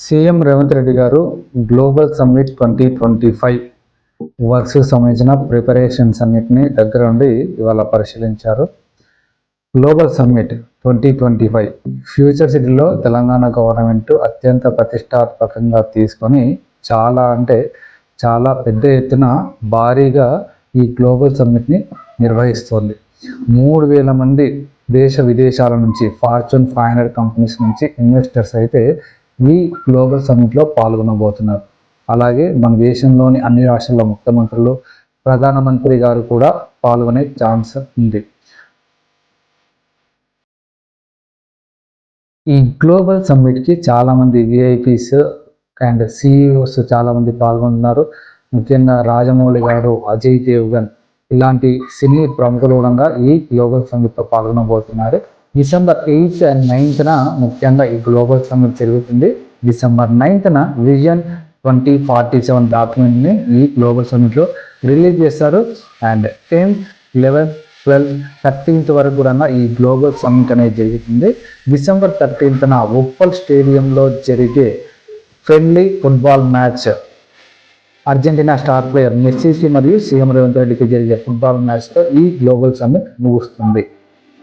CM Revanth Reddy గారు global summit 2025 works సంబంధించిన preparations అన్నిటిని దగ్గర ఉండి ఇవాళ పరిశీలించారు. గ్లోబల్ సమ్మిట్ 2025 ఫ్యూచర్ సిటీలో తెలంగాణ గవర్నమెంట్ అత్యంత ప్రతిష్టాత్మకంగా తీసుకొని చాలా పెద్ద ఎత్తున భారీగా ఈ గ్లోబల్ సమ్మిట్ని నిర్వహిస్తోంది. 3,000 మంది దేశ విదేశాల నుంచి ఫార్చ్యూన్ 500 కంపెనీస్ నుంచి ఇన్వెస్టర్స్ అయితే ఈ గ్లోబల్ సమ్మిట్లో పాల్గొనబోతున్నారు. అలాగే మన దేశంలోని అన్ని రాష్ట్రాల ముఖ్యమంత్రులు, ప్రధానమంత్రి గారు కూడా పాల్గొనే ఛాన్స్ ఉంది. ఈ గ్లోబల్ సమ్మిట్కి చాలామంది విఐపీస్ అండ్ సిఇఓస్ చాలామంది పాల్గొన్నారు. ముఖ్యంగా రాజమౌళి గారు, అజయ్ దేవ్గన్ ఇలాంటి సినీ ప్రముఖులు కూడా ఈ గ్లోబల్ సమ్మిట్లో పాల్గొనబోతున్నారు. డిసెంబర్ 8th and 9th ముఖ్యంగా ఈ గ్లోబల్ సమ్మిట్ జరుగుతుంది. డిసెంబర్ 9th విజన్ 2047 డాక్యుమెంట్ని ఈ గ్లోబల్ సమ్మిట్లో రిలీజ్ చేస్తారు. And 10th, 11th, 12th, 13th వరకు కూడా ఈ గ్లోబల్ సమ్మిట్ అనేది జరుగుతుంది. డిసెంబర్ 13th ఉప్పల్ స్టేడియంలో జరిగే friendly football match Argentina star player మెస్సీకి మరియు సీఎం రేవంత్ రెడ్డికి జరిగే ఫుట్బాల్ మ్యాచ్తో ఈ గ్లోబల్ సమ్మిట్ ముగుస్తుంది.